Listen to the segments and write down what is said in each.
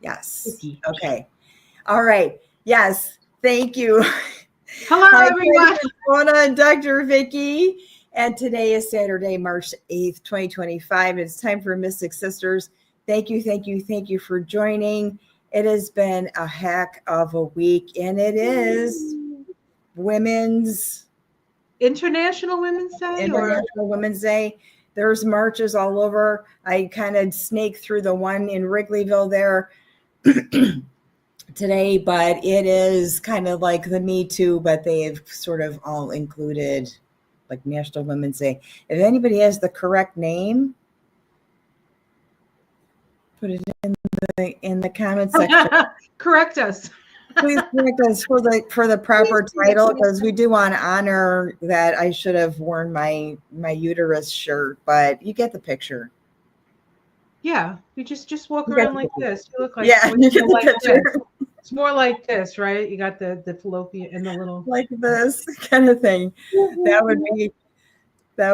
Yes. Vicky. Okay. All right. Yes. Thank you. Hello, Hi, everyone. Mona and Dr. Vicky. And today is Saturday, March 8th, 2025. It's time for Mystic Sisters. Thank you for joining. It has been a heck of a week, and it is International Women's Day? International Women's Day. There's marches all over. I kind of snaked through the one in Wrigleyville there today, but it is kind of like the Me Too, but they've sort of all included like National Women's Day. If anybody has the correct name, put it in the comment section. Correct us. Please correct us for the proper title, because we do want to honor that. I should have worn my uterus shirt, but you get the picture. Yeah, you just walk around like this. You look like you get the picture. This. It's more like this, right? You got the fallopian and the little like this kind of thing. That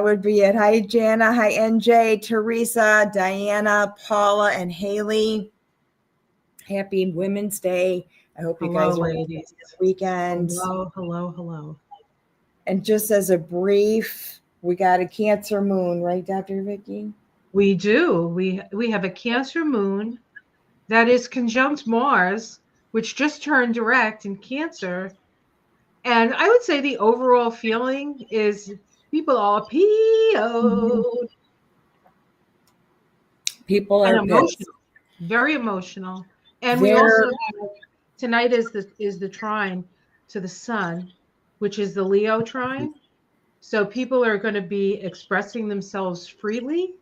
would be it. Hi, Jana. Hi, NJ, Teresa, Diana, Paula, and Haley. Happy Women's Day. I hope you guys are ladies. This weekend. Hello. And just as a brief, we got a Cancer moon, right, Dr. Vicky? We do. We have a Cancer moon that is conjunct Mars, which just turned direct in Cancer. And I would say the overall feeling is people are PO'd. People are emotional, very emotional. And we also have, tonight is the trine to the sun, which is the Leo trine. So people are going to be expressing themselves freely.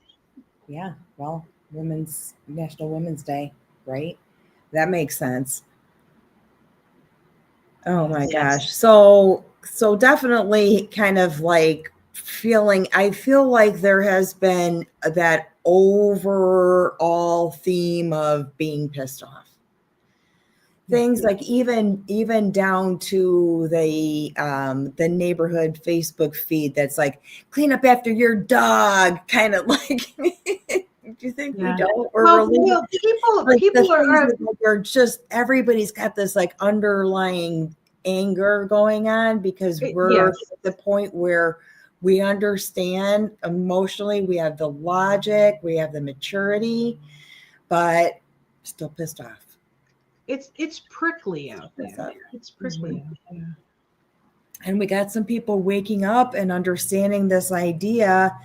Yeah, well, National Women's Day, right? That makes sense. Oh my gosh. So definitely kind of like I feel like there has been that overall theme of being pissed off. Things like even down to the neighborhood Facebook feed that's like, clean up after your dog, kind of like. Do you think we don't? People are just, everybody's got this like underlying anger going on because we're at the point where we understand emotionally, we have the logic, we have the maturity, but still pissed off. It's prickly out there. It's prickly out there. And we got some people waking up and understanding this idea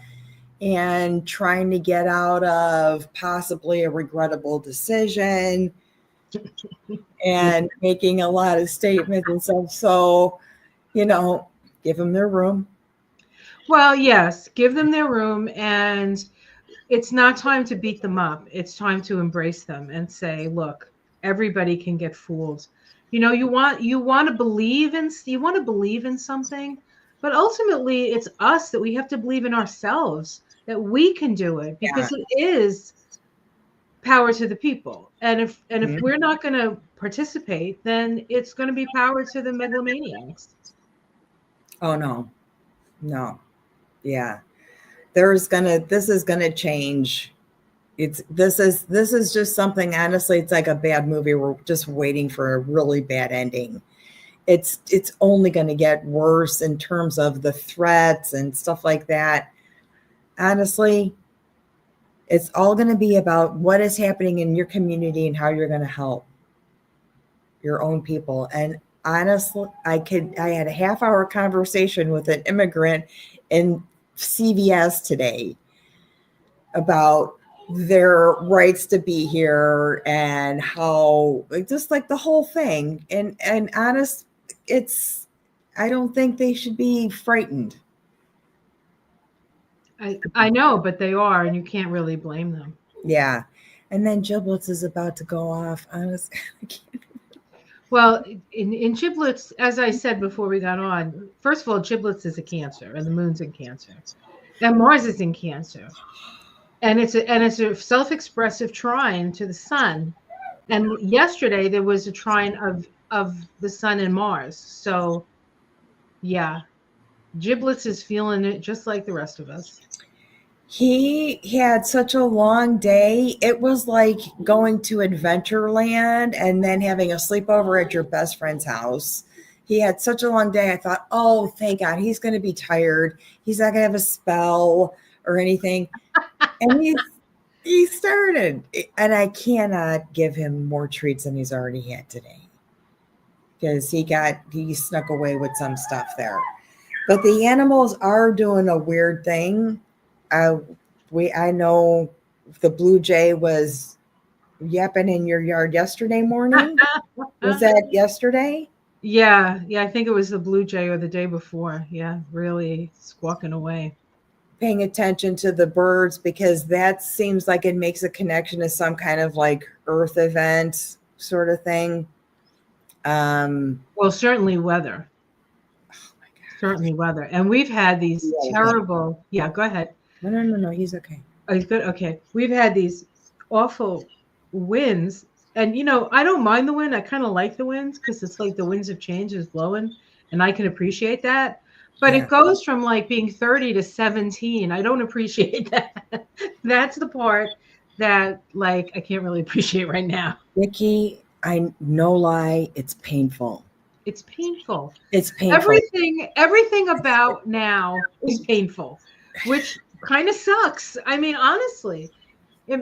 and trying to get out of possibly a regrettable decision and making a lot of statements and stuff. So, give them their room. Well, yes, give them their room. And it's not time to beat them up. It's time to embrace them and say, look, everybody can get fooled. You want to believe in something, but ultimately it's us that we have to believe in ourselves, that we can do it, because it is power to the people. And if we're not going to participate, then it's going to be power to the megalomaniacs. Oh no. Yeah. This is gonna change. This is just something, honestly, it's like a bad movie. We're just waiting for a really bad ending. It's only going to get worse in terms of the threats and stuff like that. Honestly, it's all going to be about what is happening in your community and how you're going to help your own people. And honestly, I had a half-hour conversation with an immigrant in CVS today about their rights to be here and how, just like the whole thing. And honest, I don't think they should be frightened. I know, but they are, and you can't really blame them. Yeah. And then giblets is about to go off. Honestly, I can't. Well, in giblets, as I said before we got on, first of all, giblets is a Cancer, and the moon's in Cancer, and Mars is in Cancer, and it's a self-expressive trine to the sun. And yesterday there was a trine of the sun and Mars. So, yeah, giblets is feeling it just like the rest of us. He had such a long day. It was like going to Adventureland and then having a sleepover at your best friend's house. He had such a long day. I thought, oh, thank God, he's going to be tired. He's not going to have a spell or anything. And he started, and I cannot give him more treats than he's already had today because he snuck away with some stuff there. But the animals are doing a weird thing. I know the blue jay was yapping in your yard yesterday morning. Was that yesterday? Yeah, I think it was the blue jay or the day before. Yeah, really squawking away. Paying attention to the birds because that seems like it makes a connection to some kind of like earth event sort of thing. Well, certainly weather. Oh my God. Certainly weather. And we've had these terrible, yeah, go ahead. No, he's okay. Oh, he's good. Okay. We've had these awful winds. And, I don't mind the wind. I kind of like the winds because it's like the winds of change is blowing and I can appreciate that. But Yeah. it goes from like being 30 to 17. I don't appreciate that. That's the part that like I can't really appreciate right now. Vicky, I no lie, it's painful. It's painful. It's painful. Everything about now is painful, which kind of sucks. I mean, honestly,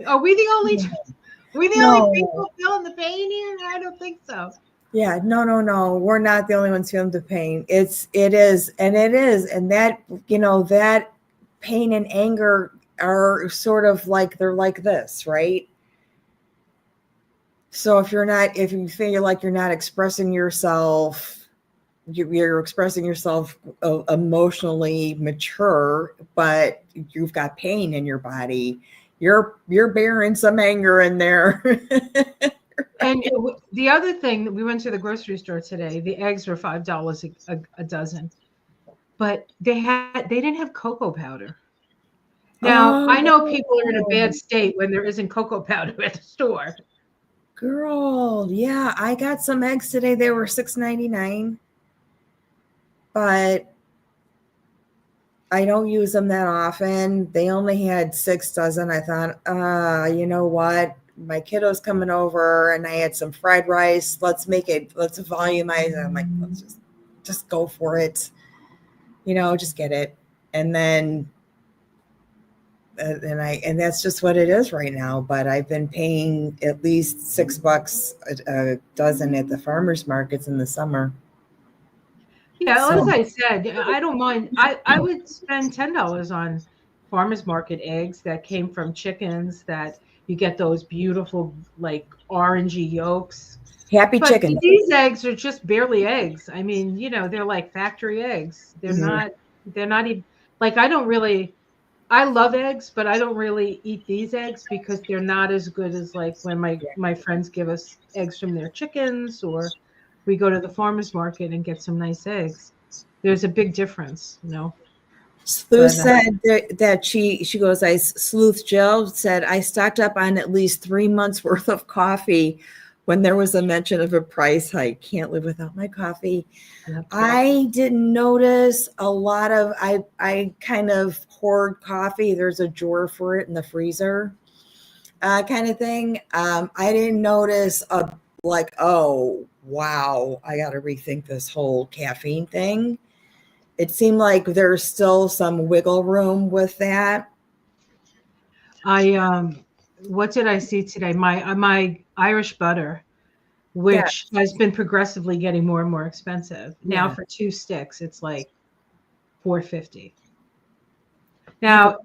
are we the only people feeling the pain here? I don't think so. Yeah, no. We're not the only ones feeling the pain. It is, and that that pain and anger are sort of like they're like this, right? So if you feel like you're not expressing yourself, you're expressing yourself emotionally mature, but you've got pain in your body. You're bearing some anger in there. And the other thing, we went to the grocery store today. The eggs were $5 a dozen, but they didn't have cocoa powder. Now I know people are in a bad state when there isn't cocoa powder at the store. Girl, yeah, I got some eggs today. They were $6.99, but I don't use them that often. They only had 6 dozen. I thought, you know what? My kiddo's coming over and I had some fried rice. Let's volumize it. I'm like, let's just go for it. Just get it. And then and that's just what it is right now. But I've been paying at least $6 a dozen at the farmers markets in the summer. Yeah, as I said, I don't mind. I would spend $10 on farmers market eggs that came from chickens that you get those beautiful like orangey yolks. Happy But chicken. these eggs are just barely eggs. I mean, they're like factory eggs. They're not even like I love eggs, but I don't really eat these eggs because they're not as good as like when my friends give us eggs from their chickens or we go to the farmer's market and get some nice eggs. There's a big difference, Sleuth said that she goes, Sleuth Jill said, I stocked up on at least 3 months worth of coffee when there was a mention of a price hike. Can't live without my coffee. Yep. I didn't notice a lot of, I kind of hoard coffee. There's a drawer for it in the freezer kind of thing. I didn't notice oh, wow, I got to rethink this whole caffeine thing. It seemed like there's still some wiggle room with that. What did I see today? My Irish butter, which has been progressively getting more and more expensive. Now for 2 sticks, it's like $4.50. Now,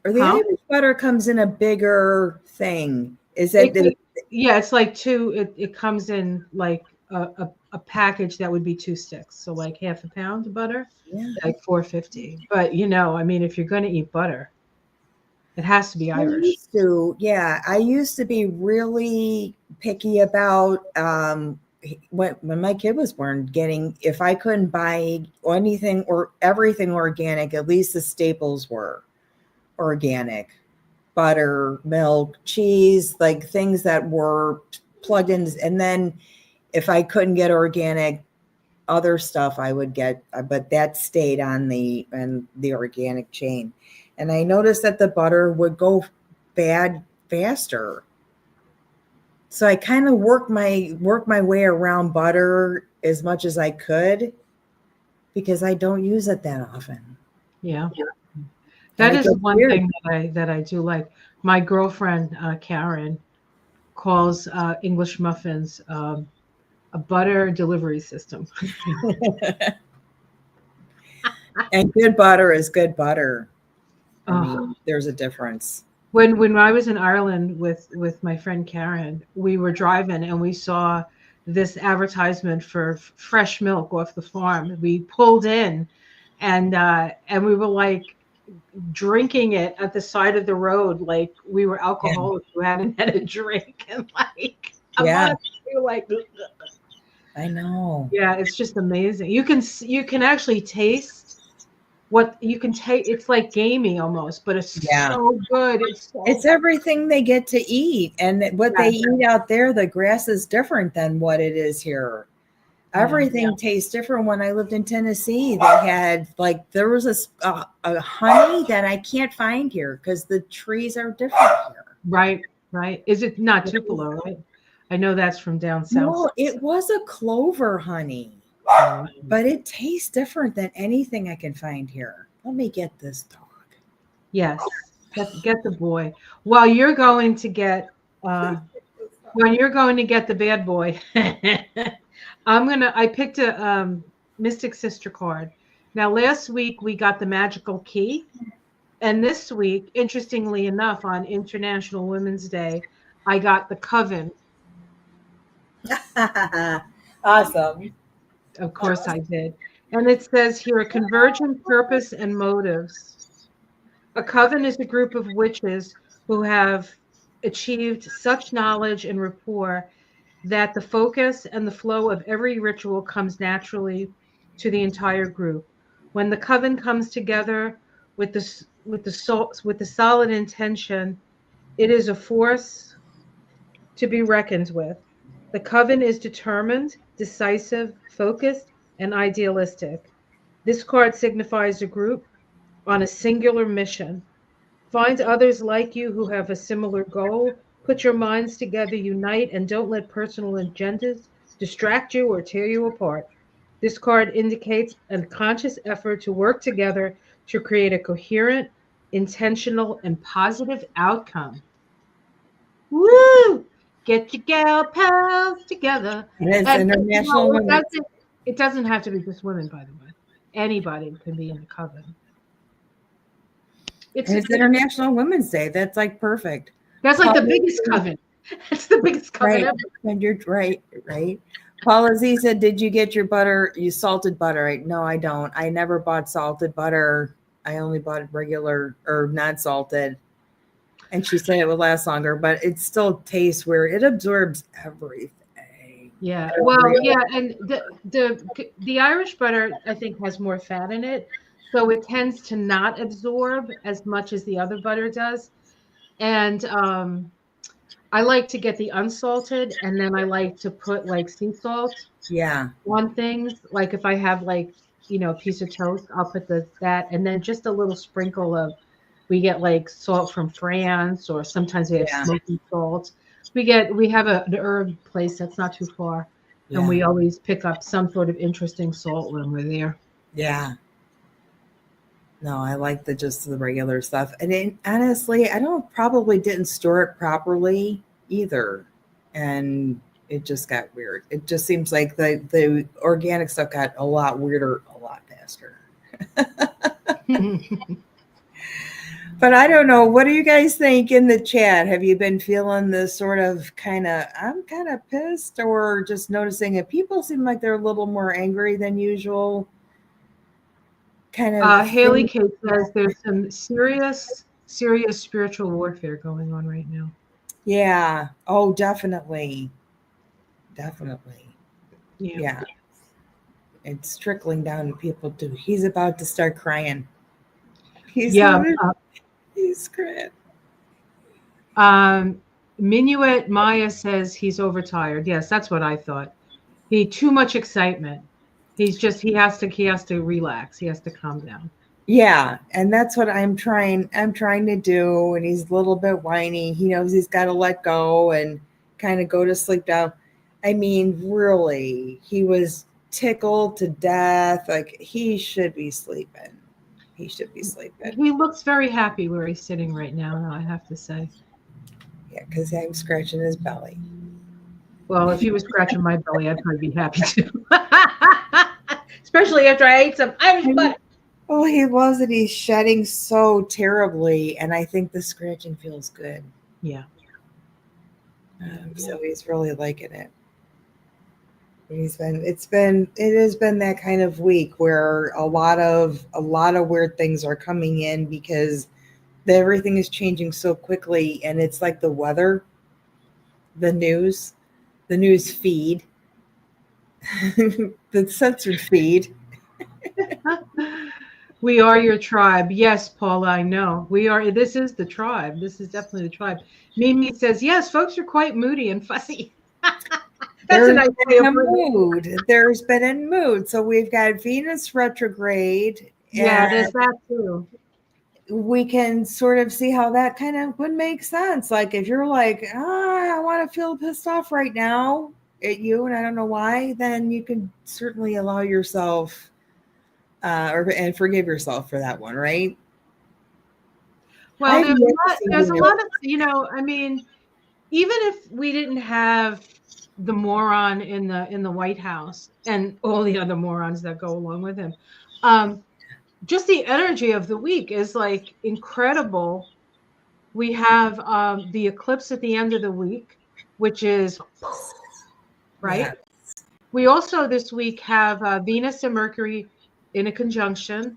or the Irish butter comes in a bigger thing. Is it? Yeah, it's like 2. It comes in like a package that would be 2 sticks, so like half a pound of butter, like $4.50. But I mean, if you're going to eat butter, it has to be Irish. I used to be really picky about when my kid was born, if I couldn't buy anything or everything organic, at least the staples were organic. Butter, milk, cheese, like things that were plugged in. And then if I couldn't get organic, other stuff I would get, but that stayed on the organic chain. And I noticed that the butter would go bad faster. So I kind of worked my way around butter as much as I could because I don't use it that often. Yeah. And That it is gets one weird. thing that I do like. My girlfriend Karen calls English muffins a butter delivery system. And good butter is good butter. I Oh. mean, there's a difference. When I was in Ireland with my friend Karen, we were driving and we saw this advertisement for fresh milk off the farm. We pulled in, and we were like drinking it at the side of the road, like we were Yeah. alcoholics who hadn't had a drink in like a Yeah, month. We were like, I know. yeah, it's just amazing. You can actually taste what you can take. It's like gamey almost, but it's Yeah. so good. It's so It's everything they get to eat. And what they yeah. eat out there, the grass is different than what it is here. Yeah. Everything tastes different. When I lived in Tennessee, they had like, there was a honey that I can't find here because the trees are different here. Right. Is it not Tupelo, right? I know that's from down south. No, it was a clover honey, Oh, but it tastes different than anything I can find here. Let me get this dog. yes. Get the boy. While you're going to get when you're going to get the bad boy, I picked a Mystic Sister card. Now last week we got the magical key, and this week, interestingly enough, on International Women's Day, I got the coven. Awesome. Of course I did. And it says here a convergent purpose and motives. A coven is a group of witches who have achieved such knowledge and rapport that the focus and the flow of every ritual comes naturally to the entire group. When the coven comes together with the solid intention, it is a force to be reckoned with. The coven is determined, decisive, focused, and idealistic. This card signifies a group on a singular mission. Find others like you who have a similar goal. Put your minds together, unite, and don't let personal agendas distract you or tear you apart. This card indicates a conscious effort to work together to create a coherent, intentional, and positive outcome. Woo! Get your gal pals together. And it's And International Women's it doesn't have to be just women, by the way. Anybody can be in the coven. It's International Women's Day. That's like perfect. That's like the biggest coven. It's the biggest coven Right. ever. And you're right. Paula Z said, "Did you get your butter? You salted butter?" No, I don't. I never bought salted butter. I only bought regular or not salted. And she said it would last longer, but it still tastes weird. It absorbs everything. Yeah. Well, yeah, and the Irish butter I think has more fat in it, so it tends to not absorb as much as the other butter does. And I like to get the unsalted, and then I like to put like sea salt Yeah. on things. Like if I have like a piece of toast, I'll put that, and then just a little sprinkle of. We get like salt from France, or sometimes we have smoky salt. We have an herb place that's not too far, and we always pick up some sort of interesting salt when we're there. Yeah. No, I like just the regular stuff. And then, honestly, I probably didn't store it properly either. And it just got weird. It just seems like the organic stuff got a lot weirder a lot faster. But I don't know. What do you guys think in the chat? Have you been feeling this sort of I'm kind of pissed, or just noticing that people seem like they're a little more angry than usual? Haley Kate says there's some serious spiritual warfare going on right now. Yeah. Oh, definitely. Yeah. It's trickling down to people too. He's about to start crying. He's crying. Minuet Maya says he's overtired. Yes, that's what I thought. Too much excitement. He has to relax. He has to calm down. Yeah, and that's what I'm trying to do, and he's a little bit whiny. He knows he's got to let go and kind of go to sleep now. I mean, really, he was tickled to death. Like he should be sleeping. He should be sleeping. He looks very happy where he's sitting right now, I have to say. Yeah, because I'm scratching his belly. Well, if he was scratching my belly, I'd probably be happy too. Especially after I ate some Irish butter. Oh, he loves it. He's shedding so terribly, and I think the scratching feels good. Yeah. So he's really liking it. It has been that kind of week where a lot of weird things are coming in because everything is changing so quickly, and it's like the weather, the news feed, the censored feed. We are your tribe. Yes, Paula, I know. We are. This is the tribe. This is definitely the tribe. Mimi says, yes, folks are quite moody and fussy. That's a nice way of mood. There's been a mood. So we've got Venus retrograde. Yeah, there's that too. We can sort of see how that kind of would make sense. Like if you're like, I want to feel pissed off right now at you, and I don't know why, then you can certainly allow yourself and forgive yourself for that one, right? Well, there's a lot of, I mean, even if we didn't have the moron in the White House and all the other morons that go along with him, just the energy of the week is like incredible. We have the eclipse at the end of the week, which is right. Yeah. We also this week have Venus and Mercury in a conjunction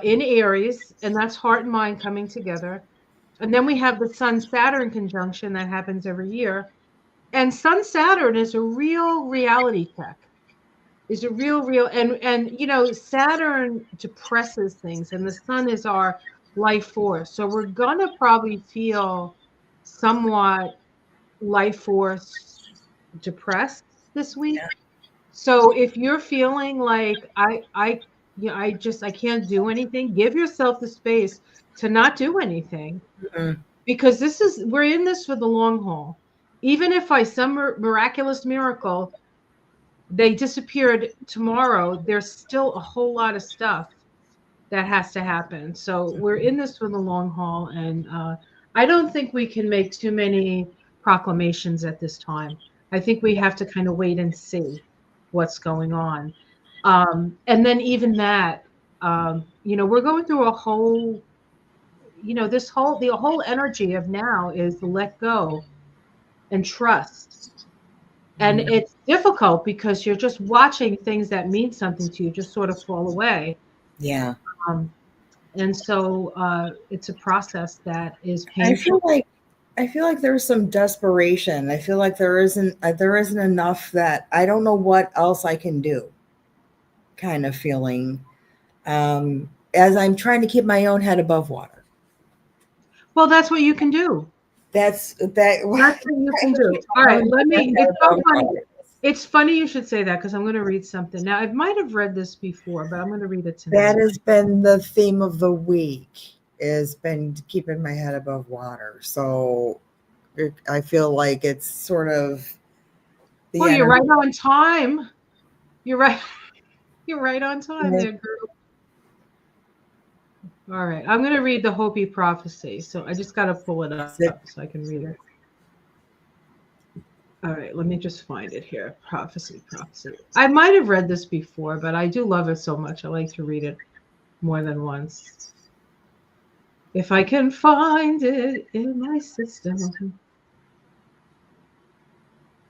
in Aries, and that's heart and mind coming together. And then we have the Sun-Saturn conjunction that happens every year. And Sun-Saturn is a real reality check. Is a real, and Saturn depresses things, and the Sun is our life force. So we're gonna probably feel somewhat life force depressed this week. Yeah. So if you're feeling like I can't do anything, give yourself the space to not do anything. Mm-hmm. Because we're in this for the long haul. Even if by some miraculous miracle they disappeared tomorrow, there's still a whole lot of stuff that has to happen. So we're in this for the long haul, and I don't think we can make too many proclamations at this time. I think we have to kind of wait and see what's going on. And then even that, we're going through a whole, the whole energy of now is let go and trust. And it's difficult because you're just watching things that mean something to you just sort of fall away. Yeah. And so it's a process that is painful. I feel like there's some desperation. I feel like there isn't enough that I don't know what else I can do kind of feeling as I'm trying to keep my own head above water. Well, that's what you can do. That's what you can do. All right, it's so funny. It's funny you should say that because I'm going to read something. Now, I might have read this before, but I'm going to read it tonight. That has been the theme of the week, has been keeping my head above water. So I feel like it's sort of you're right on time. You're right. You're right on time there, girl. All right, I'm going to read the Hopi prophecy. So I just got to pull it up so I can read it. All right, let me just find it here. Prophecy. I might have read this before, but I do love it so much. I like to read it more than once. If I can find it in my system.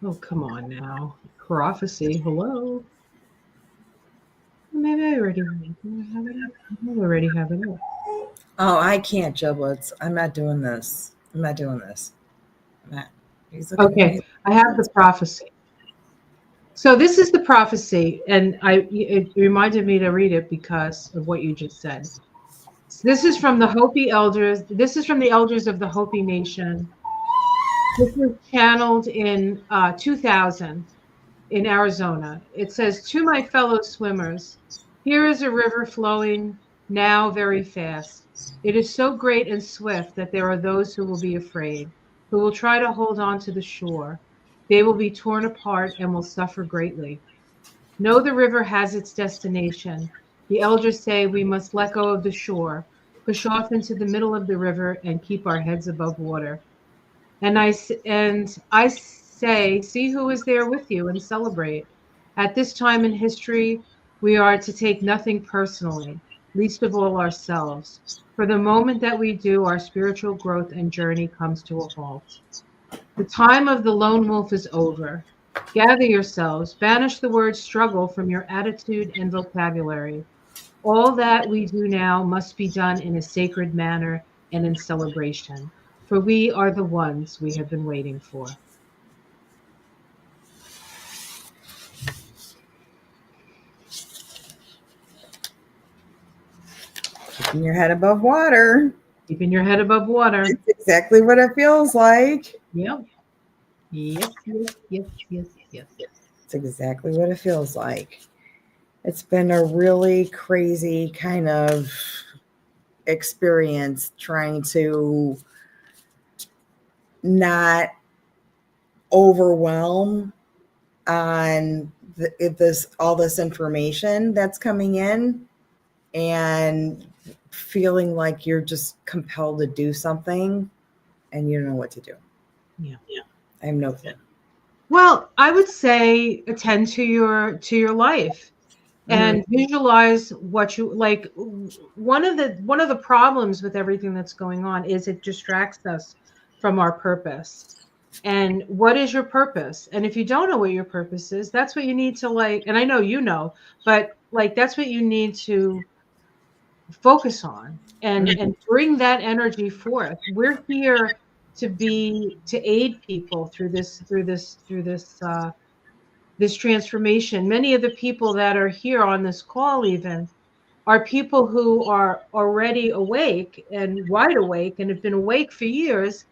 Oh, come on now. Prophecy, hello. Maybe I already have it up. I already have it up. Oh, I can't, Giblets. I'm not doing this. Okay, I have the prophecy. So this is the prophecy, and it reminded me to read it because of what you just said. This is from the Hopi elders. This is from the elders of the Hopi Nation. This was channeled in 2000 in Arizona. It says, "To my fellow swimmers, here is a river flowing now very fast. It is so great and swift that there are those who will be afraid, who will try to hold on to the shore. They will be torn apart and will suffer greatly. Know the river has its destination. The elders say we must let go of the shore, push off into the middle of the river, and keep our heads above water. And I say, see who is there with you and celebrate. At this time in history, we are to take nothing personally, least of all ourselves. For the moment that we do, our spiritual growth and journey comes to a halt. The time of the lone wolf is over. Gather yourselves, banish the word struggle from your attitude and vocabulary. All that we do now must be done in a sacred manner and in celebration, for we are the ones we have been waiting for. Keeping your head above water. Keeping your head above water. It's exactly what it feels like. Yep. Yes, yes, yes, yes, yes. It's exactly what it feels like. It's been a really crazy kind of experience trying to not overwhelm on all this information that's coming in and feeling like you're just compelled to do something and you don't know what to do. Yeah. I have no clue. Well, I would say attend to your life and visualize what you like. One of the problems with everything that's going on is it distracts us from our purpose. And what is your purpose? And if you don't know what your purpose is, that's what you need to like, and I know you know, but like that's what you need to focus on and bring that energy forth. We're here to aid people through this transformation. Many of the people that are here on this call even are people who are already awake and wide awake and have been awake for years.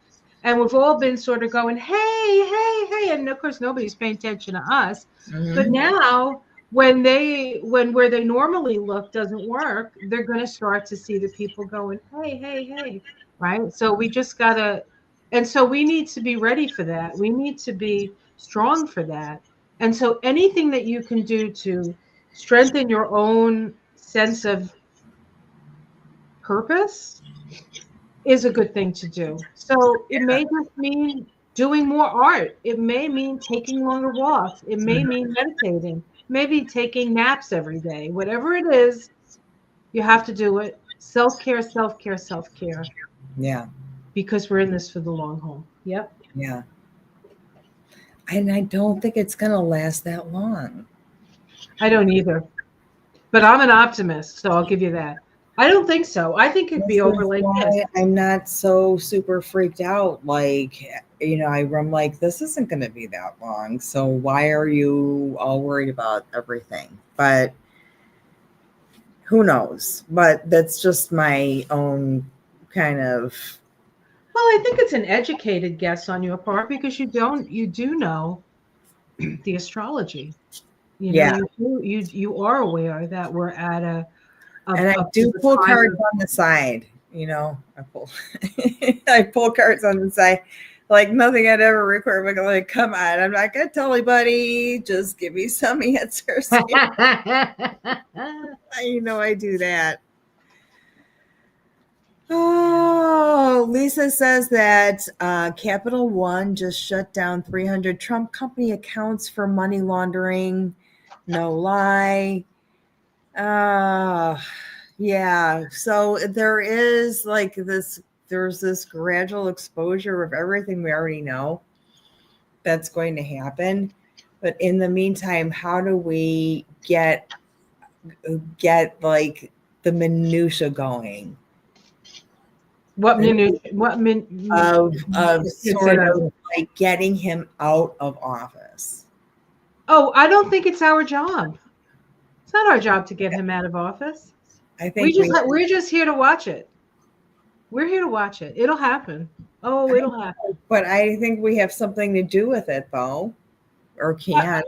And we've all been sort of going, hey, hey, hey. And of course, nobody's paying attention to us. But now, when where they normally look doesn't work, they're going to start to see the people going, hey, hey, hey. Right. So we just got to, and so we need to be ready for that. We need to be strong for that. And so anything that you can do to strengthen your own sense of purpose is a good thing to do. So it may just mean doing more art. It may mean taking longer walks. It may mean meditating, maybe taking naps every day. Whatever it is, you have to do it. Self-care, self-care, self-care. Yeah. Because we're in this for the long haul. Yep. Yeah. And I don't think it's going to last that long. I don't either. But I'm an optimist, so I'll give you that. I don't think so. I think it'd be over like this. I'm not so super freaked out. Like, I'm like, this isn't going to be that long. So why are you all worried about everything? But who knows? But that's just my own kind of. Well, I think it's an educated guess on your part because you do know the astrology. You are aware that we're at and I do pull cards on the side. I pull cards on the side, like nothing I'd ever record. But like, come on, I'm not gonna tell anybody. Just give me some answers. I do that. Oh, Lisa says that Capital One just shut down 300 Trump company accounts for money laundering. No lie. Yeah. So there is there's this gradual exposure of everything we already know that's going to happen. But in the meantime, how do we get like the minutia going? Of sort of like getting him out of office? Oh, I don't think it's our job. It's not our job to get him out of office. I think we're just here to watch it. We're here to watch it. It'll happen. Oh, it'll happen. But I think we have something to do with it, though, or can.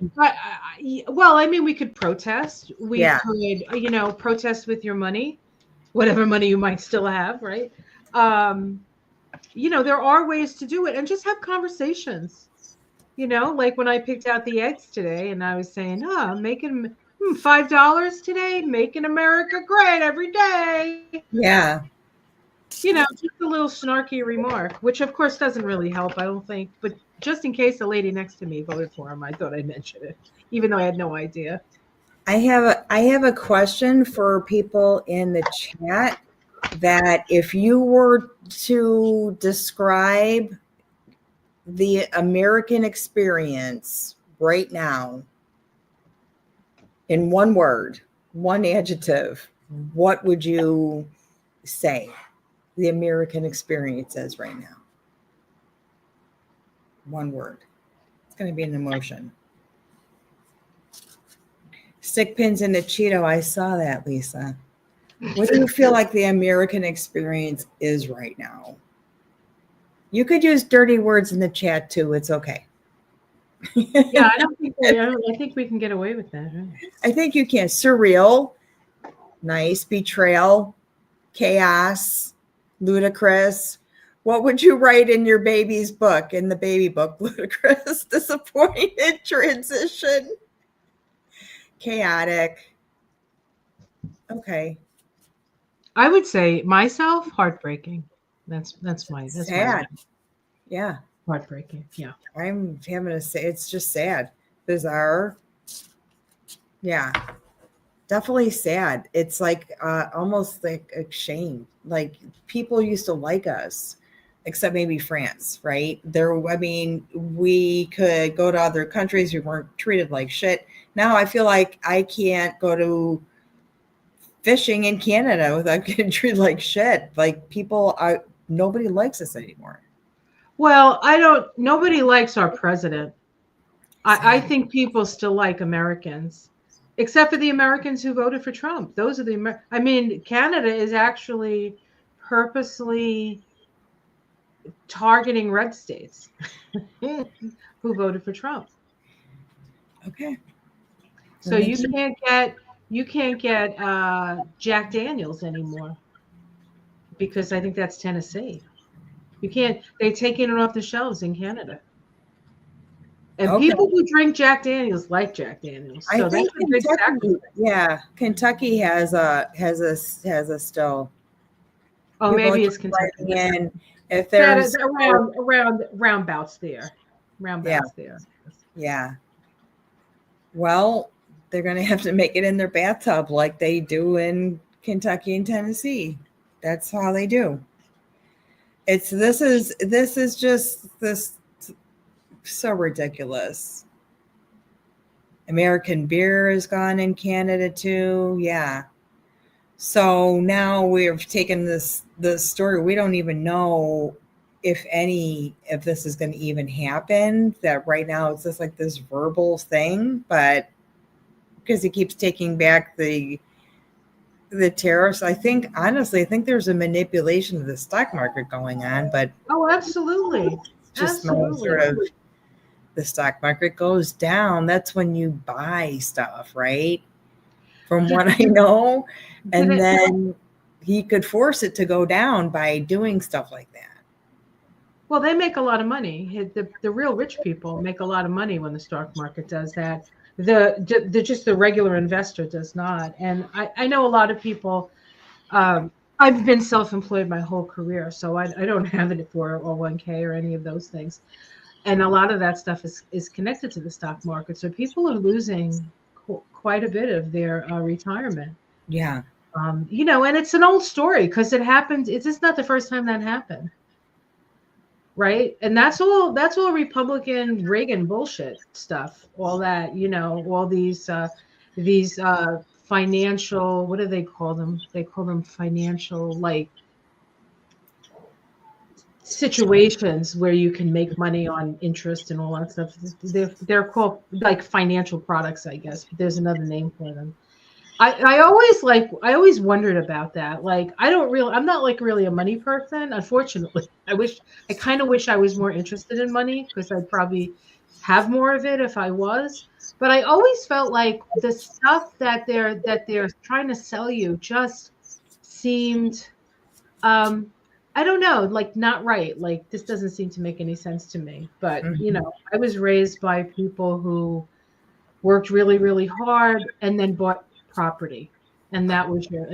Well, I mean, we could protest. We could, protest with your money. whatever money you might still have, right? Um, there are ways to do it, and just have conversations. Like when I picked out the eggs today, and I was saying, "Oh, I'm making $5 today, making America great every day." Yeah. Just a little snarky remark, which of course doesn't really help, I don't think. But just in case the lady next to me voted for him, I thought I'd mention it, even though I had no idea. I have a question for people in the chat that if you were to describe the American experience right now in one word, one adjective, what would you say the American experience is right now? One word. It's going to be an emotion. Stick pins in the Cheeto. I saw that, Lisa. What do you feel like the American experience is right now? You could use dirty words in the chat too. It's okay. Yeah, I think we can get away with that, right? I think you can. Surreal, nice, betrayal, chaos, ludicrous. What would you write in your baby's book, in the baby book? Ludicrous, disappointed, transition, chaotic. Okay. I would say myself, heartbreaking. That's my Sad. Yeah. heartbreaking. Yeah. I'm having to say it's just sad. Bizarre. Yeah. Definitely sad. It's like almost like a shame. Like people used to like us, except maybe France, right? We could go to other countries. We weren't treated like shit. Now I feel like I can't go to fishing in Canada without getting treated like shit. Like nobody likes us anymore. Well, nobody likes our president. I think people still like Americans, except for the Americans who voted for Trump. Those are Canada is actually purposely targeting red states who voted for Trump. Okay. So you can't get Jack Daniels anymore, because I think that's Tennessee. You can't. They're taking it off the shelves in Canada. And Okay. people who drink Jack Daniels like Jack Daniels. So I think that's a big Kentucky, sacrifice. Kentucky has a still. Oh, People maybe are it's Kentucky. in. If That there's is around bouts there. yeah, yeah. Well, they're gonna have to make it in their bathtub like they do in Kentucky and Tennessee. That's how they do. This is just this so ridiculous. American beer is gone in Canada too. Yeah. So now we've taken this story. We don't even know if this is going to even happen. That right now it's just like this verbal thing, but because he keeps taking back the tariffs, I think there's a manipulation of the stock market going on. But Oh, absolutely. just my sort of the stock market goes down. That's when you buy stuff, right? From what I know. And then he could force it to go down by doing stuff like that. Well, they make a lot of money. The real rich people make a lot of money when the stock market does that. The regular investor does not. And I know a lot of people. I've been self-employed my whole career, so I don't have it for 401k or any of those things. And a lot of that stuff is connected to the stock market. So people are losing quite a bit of their retirement. Yeah. And it's an old story because it happened. It's just not the first time that happened. Right. And that's all Republican Reagan bullshit stuff. All that, all these financial, what do they call them? They call them financial, like, situations where you can make money on interest and all that stuff. They're called like financial products, I guess, but there's another name for them. I always wondered about that. Like, I'm not like really a money person, unfortunately. I kind of wish I was more interested in money, because I'd probably have more of it if I was. But I always felt like the stuff that they're trying to sell you just seemed, I don't know, like not right. Like this doesn't seem to make any sense to me. But I was raised by people who worked really, really hard and then bought property, and that was your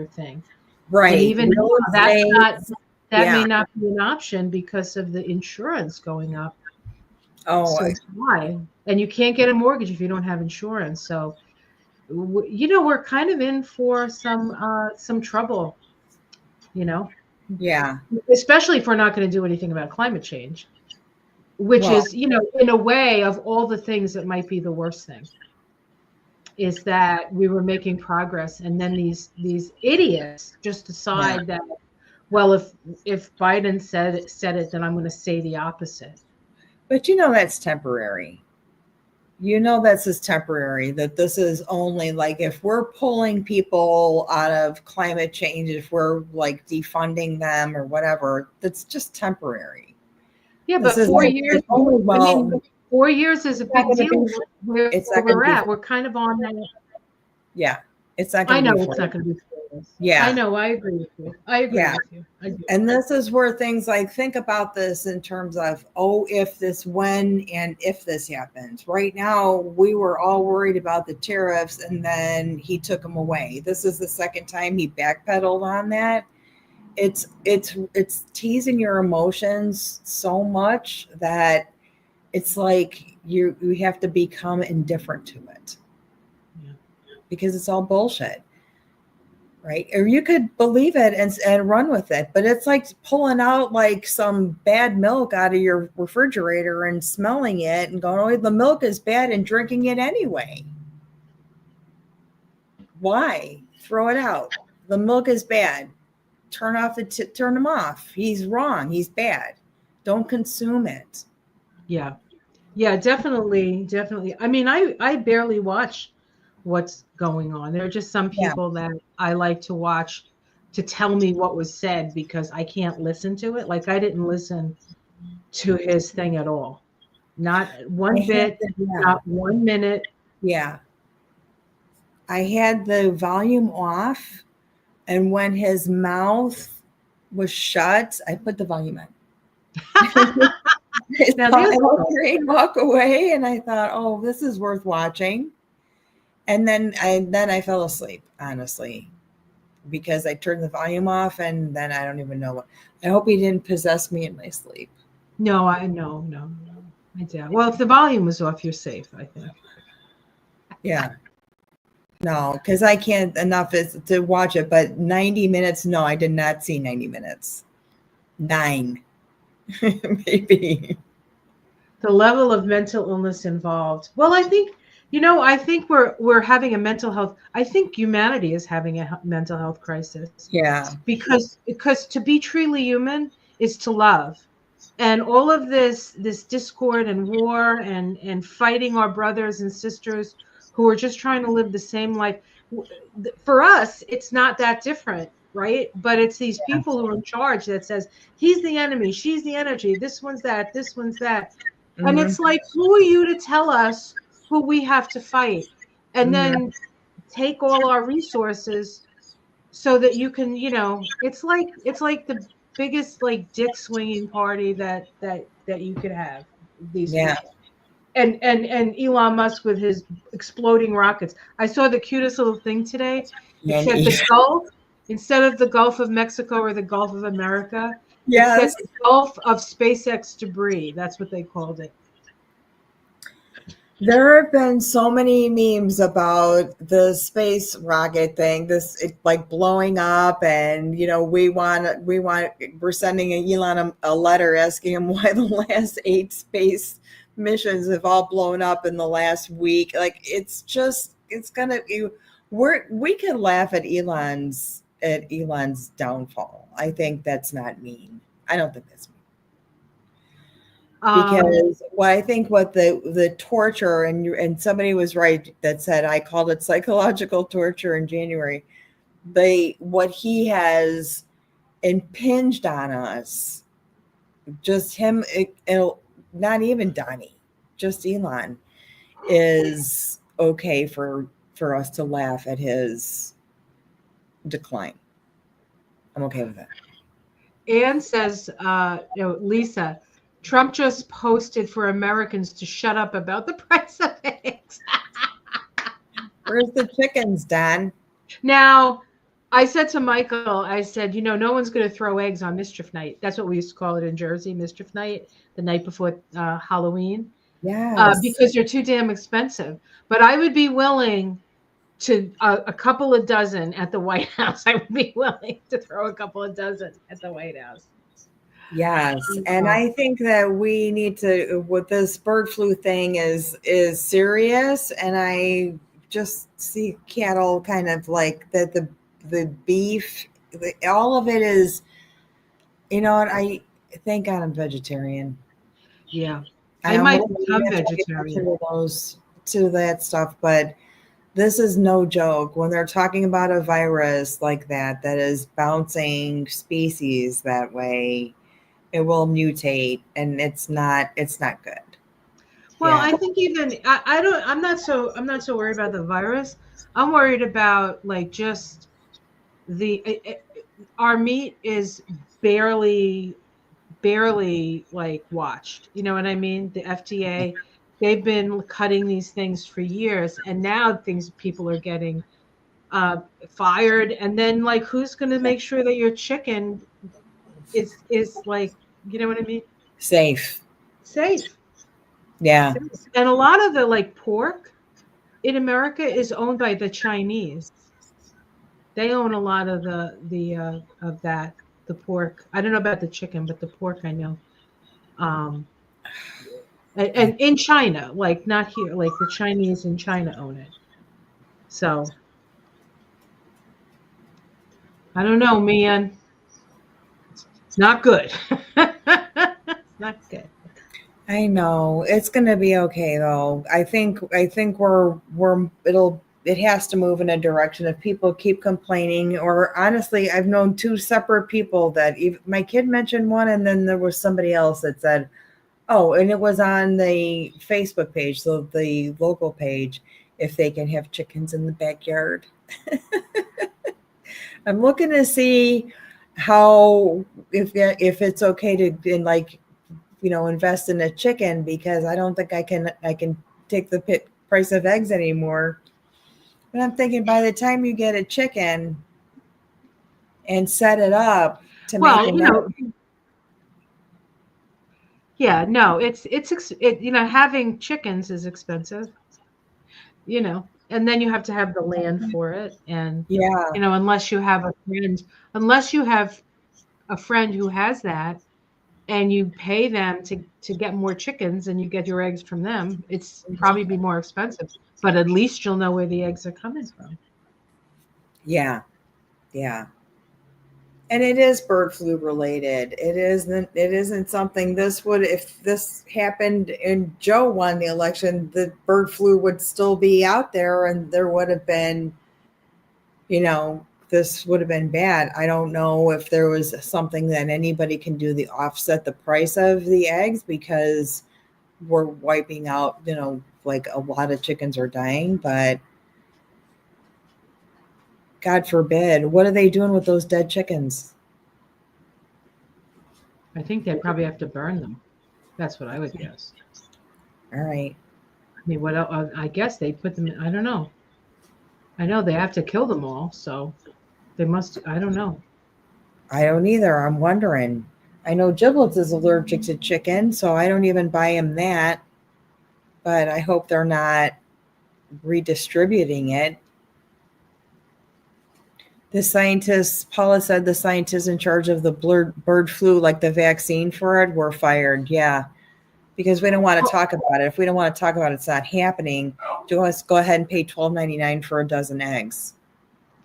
thing. And Right. even Real now, estate. that may Yeah. not be an option because of the insurance going up Oh, so high, and you can't get a mortgage if you don't have insurance. So, we're kind of in for some trouble, you know, yeah. especially if we're not going to do anything about climate change, which Well, is, in a way of all the things that might be the worst thing. Is that we were making progress, and then these idiots just yeah. decide that, well, if Biden said it, then I'm going to say the opposite. But that's temporary. This is temporary, that this is only like if we're pulling people out of climate change, if we're like defunding them or whatever, that's just temporary. Yeah, This but is 4 years. only, I mean, well, 4 years is a it's not big going to deal. be, Where it's not going to we're be, at, we're kind of on that. yeah, it's not I going to know be it's for not going to be 4 years. I yeah. know. I agree with you. I agree Yeah. with you. I do. And this is where things like think about this in terms of, oh, if this, when, and if this happens. Right now, we were all worried about the tariffs and then he took them away. This is the second time he backpedaled on that. It's teasing your emotions so much that it's like you have to become indifferent to it. Yeah. Because it's all bullshit. Right. Or you could believe it and run with it. But it's like pulling out like some bad milk out of your refrigerator and smelling it and going, oh, the milk is bad, and drinking it anyway. Why? Throw it out. The milk is bad. Turn him off. He's wrong. He's bad. Don't consume it. Yeah. Yeah, definitely, definitely. I mean, I barely watch what's going on. There are just some Yeah. people that I like to watch to tell me what was said because I can't listen to it. Like I didn't listen to his thing at all. Not one bit, not 1 minute. Yeah. I had the volume off, and when his mouth was shut, I put the volume on. Now I walk away, and I thought, oh, this is worth watching. And then I fell asleep, honestly, because I turned the volume off, and then I don't even know what. I hope he didn't possess me in my sleep. no, no. I doubt. Well, if the volume was off, you're safe, I think. Yeah. No, because I can't enough is to watch it. But 90 minutes, no, I did not see 90 minutes. 9, maybe. The level of mental illness involved. Well, I think we're having a mental health. I think humanity is having a mental health crisis. Yeah. Because to be truly human is to love, and all of this discord and war and fighting our brothers and sisters who are just trying to live the same life. For us, it's not that different, right? But it's these people who are in charge that says he's the enemy, she's the energy, this one's that, this one's that. And it's like, who are you to tell us who we have to fight? And then take all our resources so that you can, it's like the biggest like dick swinging party that you could have, these people. And Elon Musk with his exploding rockets. I saw the cutest little thing today. It said the Gulf, instead of the Gulf of Mexico or the Gulf of America. Yes. It said the Gulf of SpaceX debris. That's what they called it. There have been so many memes about the space rocket thing, like blowing up, and we're sending Elon a letter asking him why the last 8 space missions have all blown up in the last week. Like we can laugh at Elon's downfall. I think that's not mean. I don't think that's mean. Because I think what the torture, and somebody was right that said, I called it psychological torture in January. What he has impinged on us, just him, not even Donnie, just Elon, is okay for us to laugh at his decline. I'm okay with that. Anne says, Lisa, Trump just posted for Americans to shut up about the price of eggs. Where's the chickens, Dan? Now, I said to Michael, I said, no one's going to throw eggs on Mischief Night. That's what we used to call it in Jersey, Mischief Night, the night before Halloween. Yes. Because they're too damn expensive. But I would be willing to a couple of dozen at the White House. I would be willing to throw a couple of dozen at the White House. Yes. And I think that we need to, with this bird flu thing is serious. And I just see cattle kind of like the beef, all of it is, and I thank God I'm vegetarian. Yeah. I might almost become even try to get vegetarian. to that stuff, but this is no joke when they're talking about a virus like that is bouncing species that way. It will mutate, and it's not good. Well, Yeah. I think even I'm not so worried about the virus. I'm worried about like just our meat is barely like watched. You know what I mean? The FDA, they've been cutting these things for years, and now people are getting fired. And then like, who's going to make sure that your chicken is like, you know what I mean? Safe. Safe. Yeah. And a lot of the like pork in America is owned by the Chinese. They own a lot of the pork. I don't know about the chicken, but the pork I know. Um, and in China, like not here, like the Chinese in China own it. So I don't know, man. It's not good. It's not good. I know it's gonna be okay though. I think it has to move in a direction. If people keep complaining, or honestly, I've known two separate people that my kid mentioned one, and then there was somebody else that said, "Oh," and it was on the Facebook page, so the local page, if they can have chickens in the backyard. I'm looking to see how if it's okay to invest in a chicken, because I don't think I can take the price of eggs anymore. But I'm thinking by the time you get a chicken and set it up to make Well, an egg, yeah, no, having chickens is expensive, and then you have to have the land for it. And, yeah, unless you have a friend who has that and you pay them to get more chickens and you get your eggs from them, it's probably be more expensive, but at least you'll know where the eggs are coming from. yeah, yeah. And it is bird flu related. It isn't something if this happened and Joe won the election, the bird flu would still be out there and there would have been, this would have been bad. I don't know if there was something that anybody can do to offset the price of the eggs, because we're wiping out, like a lot of chickens are dying, but God forbid, what are they doing with those dead chickens? I think they probably have to burn them. That's what I would guess. All right. I mean, what else? I guess they put them in, I don't know. I know they have to kill them all, so they must, I don't know. I don't either. I'm wondering. I know Giblets is allergic to chicken, so I don't even buy him that. But I hope they're not redistributing it. Paula said the scientists in charge of the bird flu, like the vaccine for it, were fired. Yeah, because we don't want to talk about it. If we don't want to talk about it, it's not happening. Just go ahead and pay $12.99 for a dozen eggs.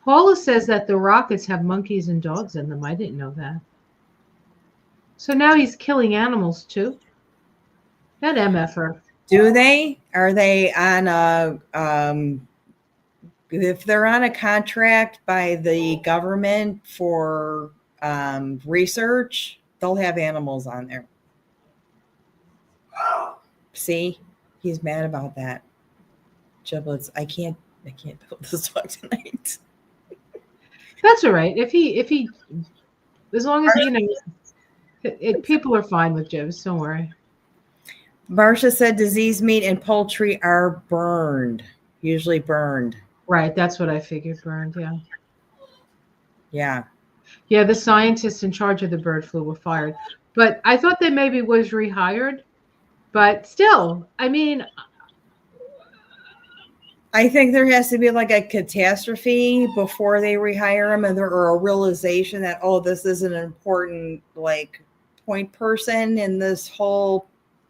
Paula says that the rockets have monkeys and dogs in them. I didn't know that. So now he's killing animals too? That MFR. Do they? Are they on if they're on a contract by the government for research, they'll have animals on there. See, he's mad about that. Giblets, I can't build this dog tonight. That's all right. If he, as long as people are fine with Jibs. Don't worry. Marcia said diseased meat and poultry are burned, usually burned. Right. That's what I figured. Burned. Yeah. Yeah. Yeah. The scientists in charge of the bird flu were fired, but I thought they maybe was rehired. But still, I mean, I think there has to be like a catastrophe before they rehire him, and there or a realization that, oh, this is an important like point person in this whole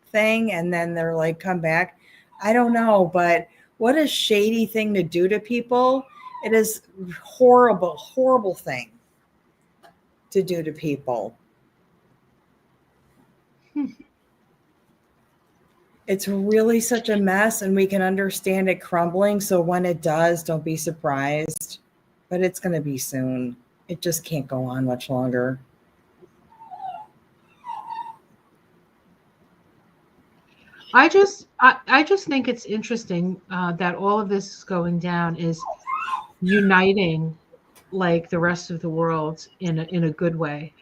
thing, and then they're like, come back. I don't know, but what a shady thing to do to people. It is horrible, horrible thing to do to people. It's really such a mess, and we can understand it crumbling. So when it does, don't be surprised. But it's going to be soon. It just can't go on much longer. I just think it's interesting that all of this is going down is uniting like the rest of the world in a good way.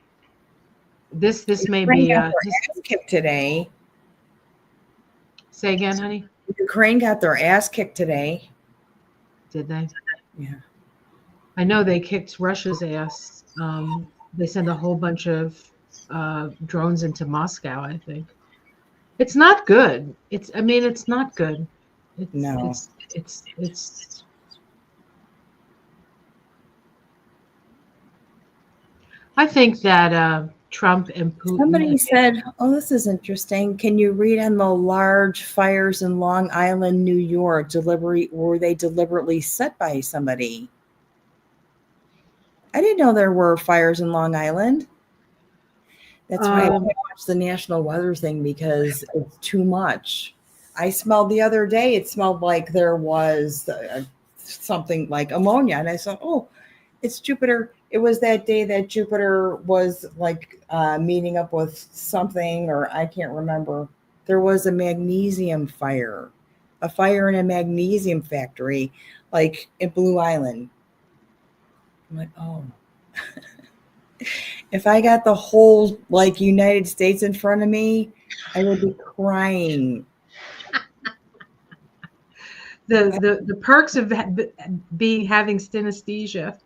This may Ukraine be got their ass kicked today. Say again, honey. Ukraine got their ass kicked today. Did they? Yeah. I know they kicked Russia's ass. They sent a whole bunch of drones into Moscow, I think. It's not good. It's not good. No. It's I think that Trump and Putin. Somebody said, oh, this is interesting. Can you read on the large fires in Long Island, New York? Were they deliberately set by somebody? I didn't know there were fires in Long Island. That's why I watch the national weather thing, because it's too much. I smelled the other day, it smelled like there was something like ammonia. And I thought, oh, it's Jupiter. It was that day that Jupiter was like meeting up with something, or I can't remember. There was a magnesium fire, a fire in a magnesium factory, like in Blue Island. I'm like, oh. If I got the whole like United States in front of me, I would be crying. The perks of having synesthesia.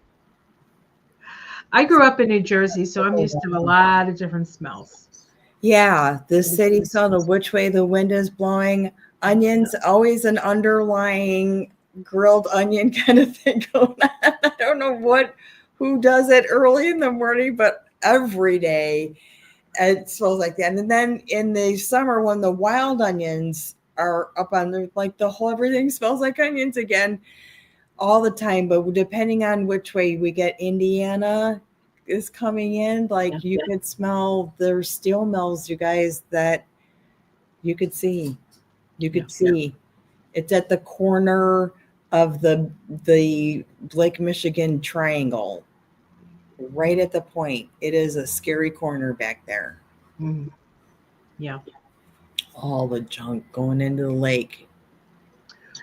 I grew up in New Jersey, so I'm used to a lot of different smells. Yeah, the city smell, the which way the wind is blowing. Onions, always an underlying grilled onion kind of thing going on. I don't know who does it early in the morning, but every day it smells like that. And then in the summer, when the wild onions are up on the like the whole everything smells like onions again all the time. But depending on which way we get, Indiana is coming in, like you could smell there's steel mills, you guys, that you could see. You could see. It's at the corner of the Lake Michigan Triangle. Right at the point. It is a scary corner back there. Mm. Yeah. All the junk going into the lake.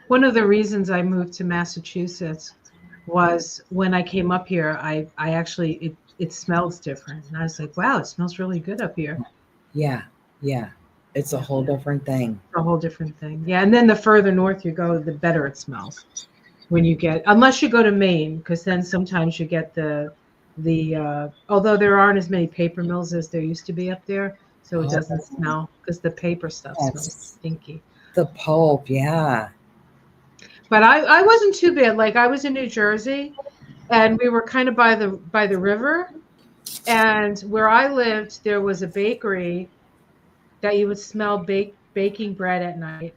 One of the reasons I moved to Massachusetts was when I came up here, I actually, it smells different. And I was like, wow, it smells really good up here. Yeah. Yeah. It's a whole different thing. A whole different thing. Yeah. And then the further north you go, the better it smells. When you get, unless you go to Maine, because then sometimes you get the although there aren't as many paper mills as there used to be up there, so it doesn't smell, because the paper stuff smells stinky. The pulp, yeah. But I wasn't too bad. Like I was in New Jersey, and we were kind of by the river, and where I lived there was a bakery that you would smell baking bread at night,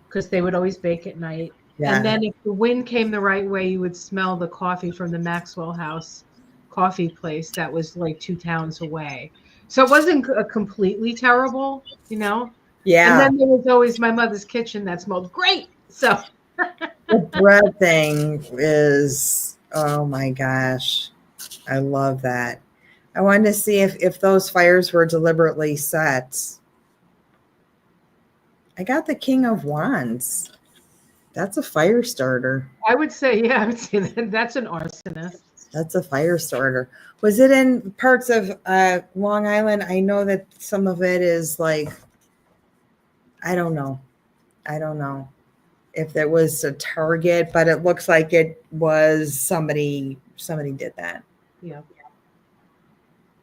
because they would always bake at night. Yeah. And then if the wind came the right way, you would smell the coffee from the Maxwell House coffee place that was like 2 towns away. So it wasn't completely terrible, you know? Yeah. And then there was always my mother's kitchen that smelled great. So the bread thing is, oh my gosh. I love that. I wanted to see if those fires were deliberately set. I got the King of Wands. That's a fire starter. I would say, yeah, I would say that's an arsonist. That's a fire starter. Was it in parts of Long Island? I know that some of it is like, I don't know. I don't know if there was a target, but it looks like it was somebody did that. Yeah.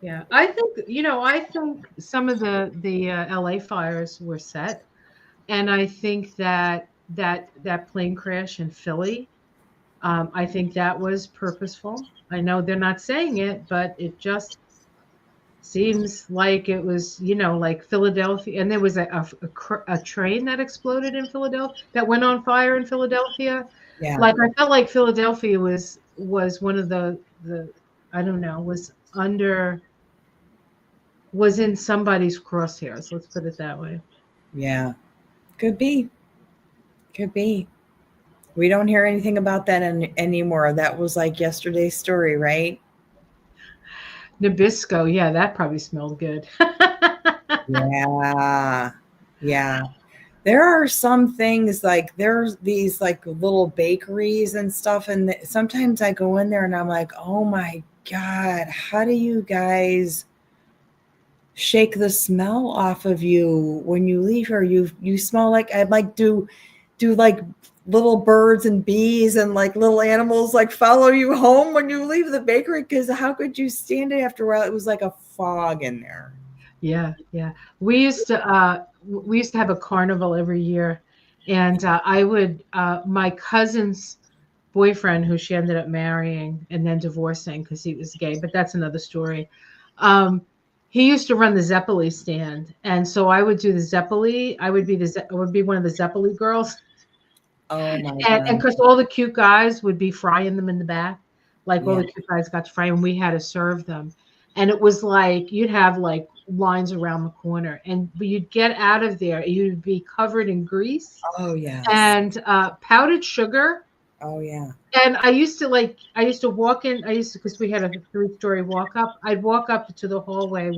Yeah. I think, I think some of the LA fires were set. And I think that plane crash in Philly, I think that was purposeful. I know they're not saying it, but it just seems like it was, like Philadelphia. And there was a train that exploded in Philadelphia, that went on fire in Philadelphia. Yeah. Like I felt like Philadelphia was one of the I don't know, was in somebody's crosshairs. Let's put it that way. Yeah. Could be. Could be. We don't hear anything about that anymore. That was like yesterday's story, right? Nabisco, yeah, that probably smelled good. Yeah. Yeah. There are some things like there's these like little bakeries and stuff. And sometimes I go in there and I'm like, oh my God, how do you guys shake the smell off of you when you leave here? You smell like I'd like do like little birds and bees and like little animals like follow you home when you leave the bakery, because how could you stand it after a while? It was like a fog in there. Yeah, yeah. We used to have a carnival every year, and my cousin's boyfriend, who she ended up marrying and then divorcing because he was gay, but that's another story. Um, he used to run the Zeppeli stand, and so I would do the Zeppeli. I would be one of the Zeppeli girls. Oh my And God. because all the cute guys would be frying them in the back, like all Yeah. the cute guys got to fry, and we had to serve them. And it was like you'd have like lines around the corner, and you'd get out of there, you'd be covered in grease Oh yes. and powdered sugar. Oh yeah. And I used to walk in, because we had a 3-story walk up. I'd walk up to the hallway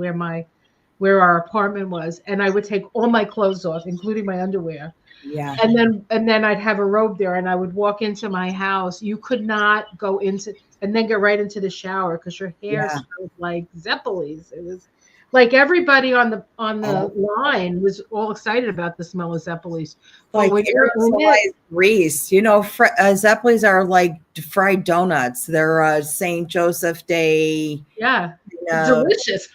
where our apartment was, and I would take all my clothes off, including my underwear, Yeah. and then I'd have a robe there, and I would walk into my house. You could not go into and then get right into the shower because your hair Yeah. smelled like Zeppelis. It was like everybody on the Oh, line was all excited about the smell of Zeppelis. But like when you're in it, aerosolized grease. Zeppelis are like fried donuts. They're St. Joseph Day, yeah, uh, delicious.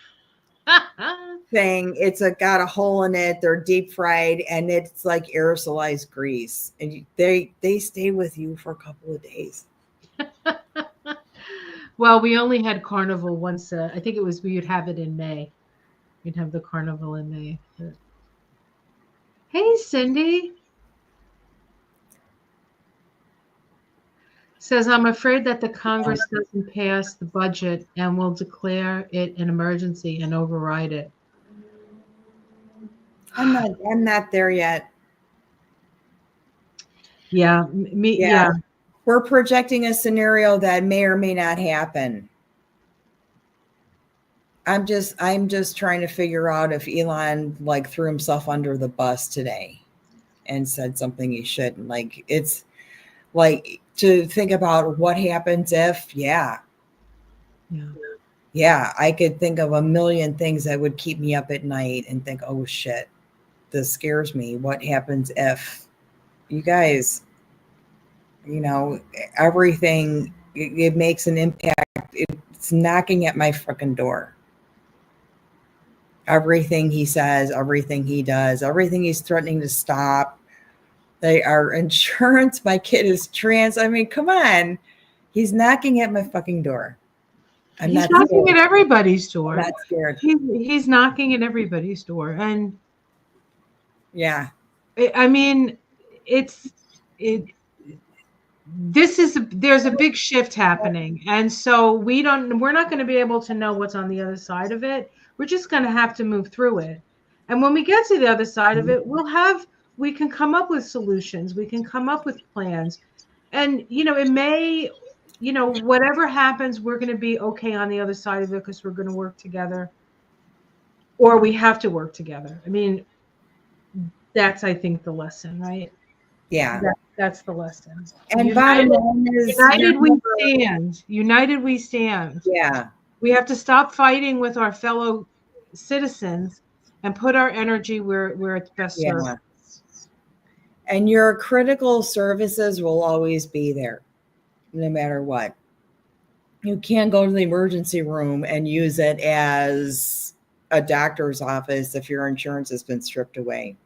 thing. It's got a hole in it. They're deep fried, and it's like aerosolized grease, and they stay with you for a couple of days. Well, we only had carnival once. I think we would have it in May. We'd have the carnival in May. Hey, Cindy. Says, I'm afraid that the Congress doesn't pass the budget and will declare it an emergency and override it. I'm not there yet. Yeah, Yeah. We're projecting a scenario that may or may not happen. I'm just trying to figure out if Elon like threw himself under the bus today and said something he shouldn't. Like, it's like to think about what happens if, Yeah. yeah, I could think of a million things that would keep me up at night and think, oh shit, this scares me. What happens if, you guys, everything, it makes an impact. It's knocking at my freaking door. Everything he says, everything he does, everything he's threatening to stop. They are insurance. My kid is trans. I mean, come on. He's knocking at my fucking door. I'm He's not knocking scared. at everybody's I'm door. not scared. He's knocking at everybody's door. And Yeah. I mean, it's it. There's a big shift happening, and so we're not going to be able to know what's on the other side of it. We're just going to have to move through it. And when we get to the other side of it, we can come up with solutions. We can come up with plans. And it may, whatever happens, we're going to be okay on the other side of it because we're going to work together, or we have to work together. I mean, that's, I think, the lesson, right? Yeah. That's the lesson. And bottom line is, United we stand. United we stand. yeah. We have to stop fighting with our fellow citizens and put our energy where it's best served. Yeah. And your critical services will always be there, no matter what. You can't go to the emergency room and use it as a doctor's office if your insurance has been stripped away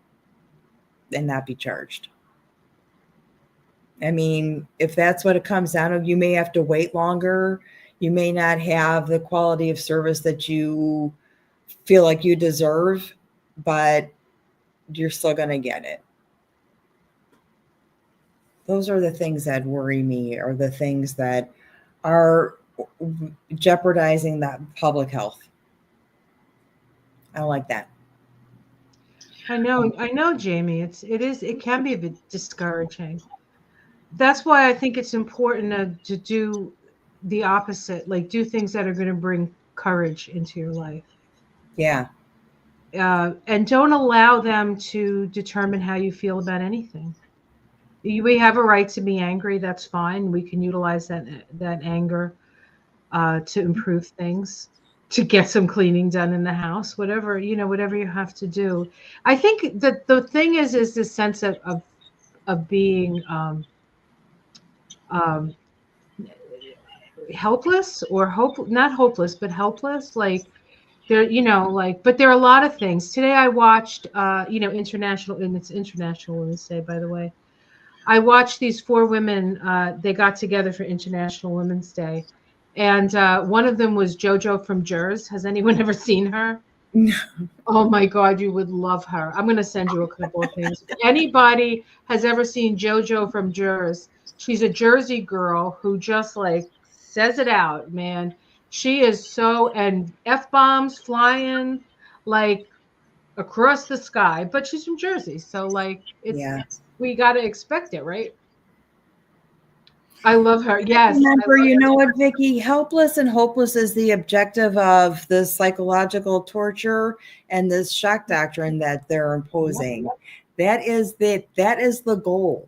and not be charged. I mean, if that's what it comes down to, you may have to wait longer. You may not have the quality of service that you feel like you deserve, but you're still going to get it. Those are the things that worry me, or the things that are jeopardizing that public health. I don't like that. I know, Jamie. It can be a bit discouraging. That's why I think it's important to do the opposite, like do things that are going to bring courage into your life. Yeah. And don't allow them to determine how you feel about anything. We have a right to be angry. That's fine. We can utilize that anger to improve things, to get some cleaning done in the house, whatever you have to do. I think that the thing is this sense of being helpless, or not hopeless, but helpless. Like there, but there are a lot of things. Today I watched, international, and it's International Women's Day, by the way. I watched these 4 women. They got together for International Women's Day, and one of them was JoJo from Jersey. Has anyone ever seen her? Oh my God, you would love her. I'm going to send you a couple of things. If anybody has ever seen JoJo from Jersey, she's a Jersey girl who just like says it out, man. She is and F-bombs flying like across the sky, but she's from Jersey. So like we got to expect it, right? I love her. Yes. Remember, you know what, Vicky? Helpless and hopeless is the objective of the psychological torture and this shock doctrine that they're imposing. That is the goal.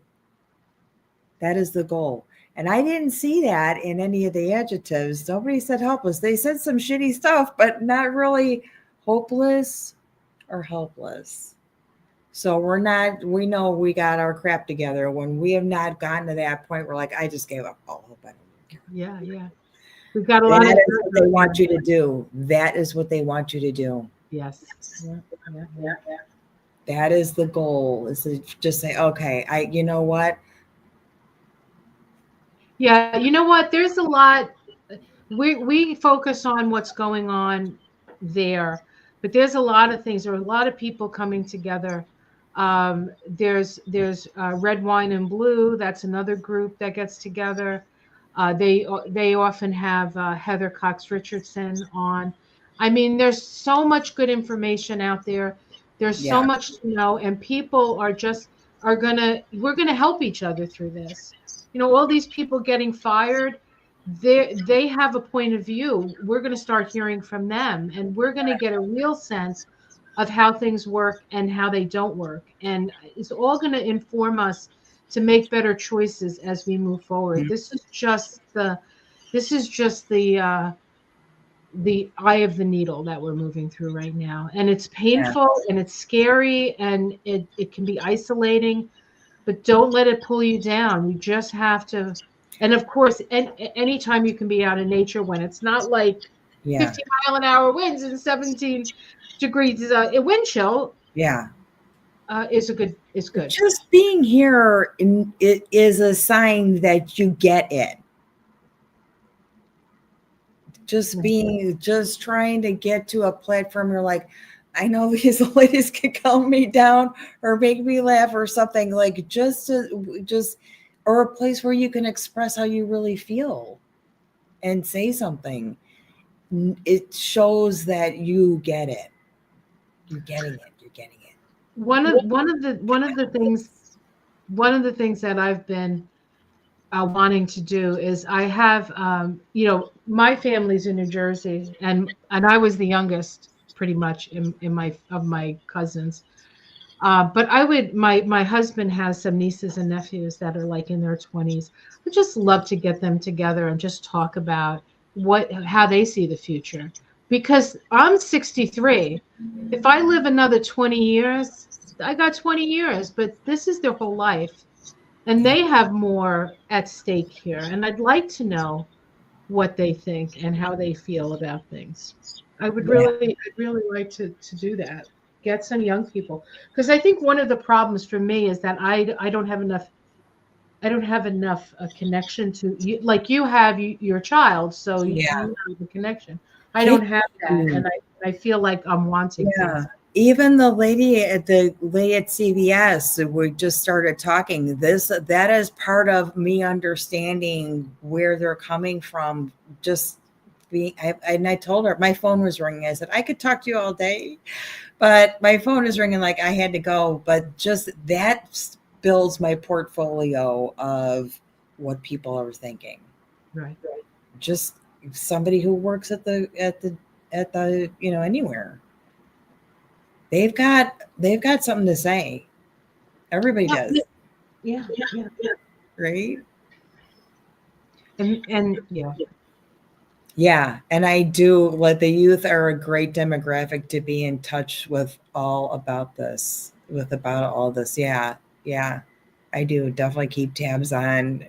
That is the goal. And I didn't see that in any of the adjectives. Nobody said helpless. They said some shitty stuff, but not really hopeless or helpless. So we know we got our crap together. When we have not gotten to that point, we're like, I just gave up all hope. I don't care. Yeah. We've got a lot of what they want you to do. That is what they want you to do. Yes. Yeah. That is the goal, is to just say, okay, you know what? Yeah, you know what? There's a lot. We focus on what's going on there, but there's a lot of things. There are a lot of people coming together. There's Red Wine and Blue. That's another group that gets together. They often have Heather Cox Richardson on. I mean, there's so much good information out there. There's so much to know, and people we're gonna help each other through this. All these people getting fired, they have a point of view. We're going to start hearing from them, and we're going to get a real sense of how things work and how they don't work. And it's all going to inform us to make better choices as we move forward. Mm-hmm. This is just the eye of the needle that we're moving through right now. And it's painful and it's scary, and it can be isolating. But don't let it pull you down. You just have to, and of course, anytime you can be out in nature when it's not like 50-mile-an-hour winds and 17 degrees wind chill. Yeah, is good. Just being here, it is a sign that you get it. Just trying to get to a platform, you're like, I know these ladies can calm me down or make me laugh or something, like or a place where you can express how you really feel and say something. It shows that you get it. You're getting it. One of the things that I've been wanting to do is, I have my family's in New Jersey, and I was the youngest pretty much in my cousins. But I would, my husband has some nieces and nephews that are like in their 20s. I just love to get them together and just talk about how they see the future. Because I'm 63. If I live another 20 years, I got 20 years, but this is their whole life. And Yeah. they have more at stake here. And I'd like to know what they think and how they feel about things. Yeah. I'd really like to do that. Get some young people, because I think one of the problems for me is that I don't have enough. I don't have enough connection to you, like you have your child, so Yeah. you have a connection. I don't People, have that, and I feel like I'm wanting yeah. things. Even the lady at CVS, we just started talking. That is part of me understanding where they're coming from. Just and I told her my phone was ringing. I said I could talk to you all day, but my phone is ringing like I had to go. But just that builds my portfolio of what people are thinking. Right. Just somebody who works at the anywhere. They've got something to say. Everybody Yeah. does, Yeah. Yeah. right? And yeah. Yeah, and I do like the youth are a great demographic to be in touch with about all this. Yeah, yeah, I do definitely keep tabs on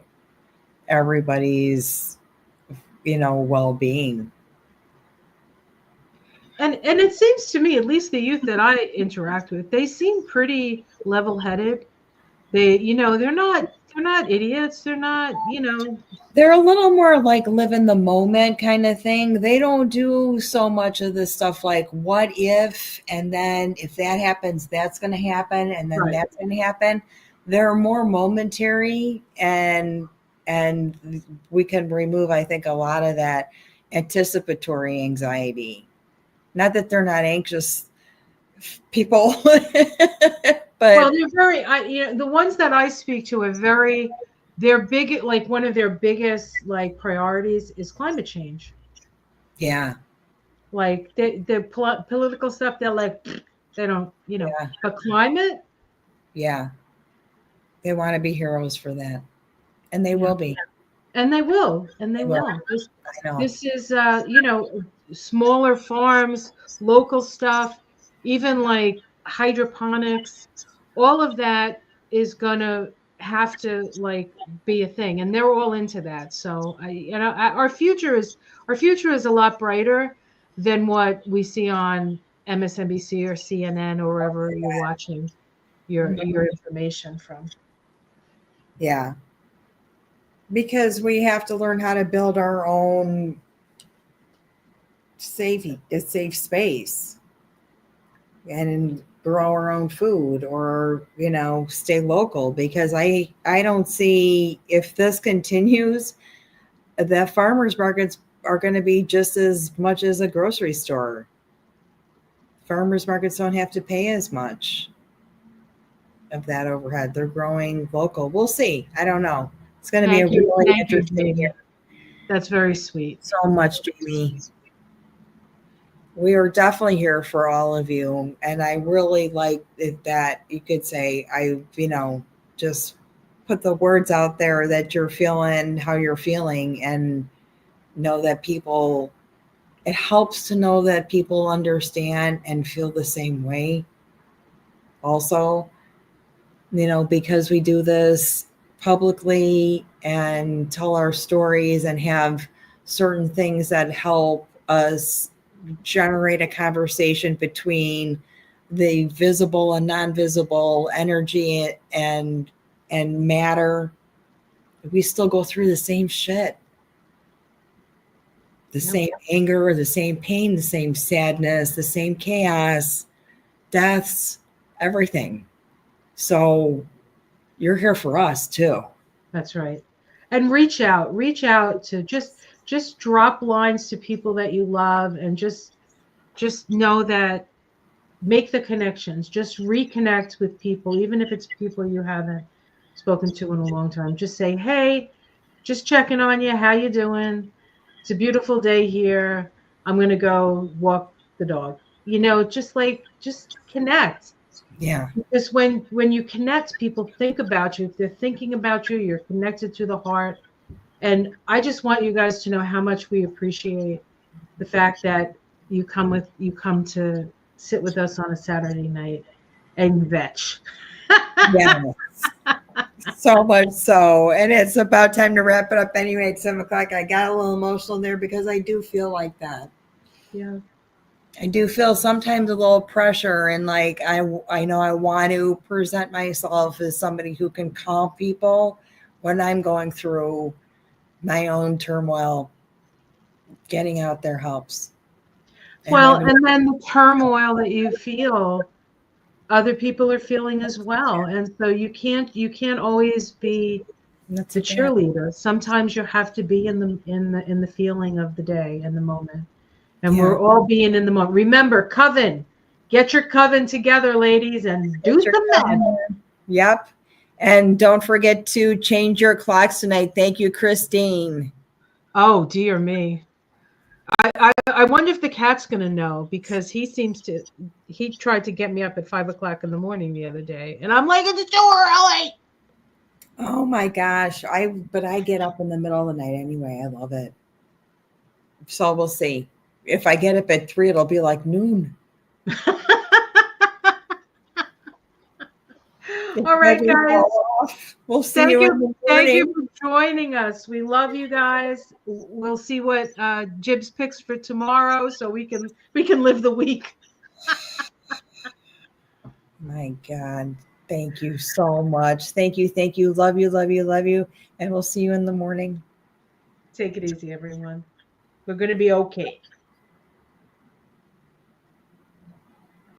everybody's well-being. And it seems to me, at least the youth that I interact with, they seem pretty level-headed. They're not idiots. They're not, They're a little more like live in the moment kind of thing. They don't do so much of this stuff like what if, and then if that happens, that's going to happen, and then right. that's going to happen. They're more momentary, and we can remove, I think, a lot of that anticipatory anxiety. Not that they're not anxious people, Well, but they're very, the ones that I speak to are very, they're big, like one of their biggest like priorities is climate change. yeah, Like the political stuff, they're like, they don't, yeah, but climate, yeah. They want to be heroes for that, and they yeah. will be. And they will, and they They will. will. This, I know. this is, smaller farms, local stuff, even like hydroponics, all of that is gonna have to like be a thing, and they're all into that. So our future is a lot brighter than what we see on MSNBC or CNN or wherever you're watching your information from. Yeah, because we have to learn how to build our own safe space and grow our own food, or stay local, because I don't see, if this continues, the farmers markets are going to be just as much as a grocery store. Farmers markets don't have to pay as much of that overhead. They're growing local. We'll see. I don't know. It's going to be a really Thank you, interesting year. Jamie. That's very sweet. So much, Jamie. We are definitely here for all of you. And I really like it that you could say, just put the words out there that you're feeling how you're feeling, and know that it helps to know that people understand and feel the same way. Also, because we do this publicly and tell our stories and have certain things that help us generate a conversation between the visible and non-visible energy and matter. We still go through the same shit, the Yep. same anger, the same pain, the same sadness, the same chaos, deaths, everything. So you're here for us too. That's right. And reach out to just drop lines to people that you love, and just know that, make the connections, just reconnect with people, even if it's people you haven't spoken to in a long time. Just say, "Hey, just checking on you. How you doing? It's a beautiful day here. I'm going to go walk the dog." Just connect. Yeah. Because when you connect, people think about you. If they're thinking about you, you're connected to the heart. And I just want you guys to know how much we appreciate the fact that you come to sit with us on a Saturday night and vetch. Yes. So much so. And it's about time to wrap it up anyway at 7 o'clock. I got a little emotional there because I do feel like that. Yeah. I do feel sometimes a little pressure, and like I know I want to present myself as somebody who can calm people when I'm going through my own turmoil. Getting out there helps. Well, and then the turmoil that you feel, other people are feeling as well. And so you can't always be the cheerleader. Sometimes you have to be in the feeling of the day and the moment. And we're all being in the moment. Remember, coven. Get your coven together, ladies, and do some magic. Yep. And don't forget to change your clocks tonight. Thank you, Christine. Oh, dear me. I wonder if the cat's going to know, because he tried to get me up at 5 o'clock in the morning the other day. And I'm like, it's too early. Oh my gosh. But I get up in the middle of the night anyway. I love it. So we'll see. If I get up at 3, it'll be like noon. All right, guys. We'll see you in the morning. Thank you for joining us. We love you guys. We'll see what Jibs picks for tomorrow, so we can live the week. My God. Thank you so much. Thank you. Thank you. Love you, love you, love you. And we'll see you in the morning. Take it easy, everyone. We're going to be okay.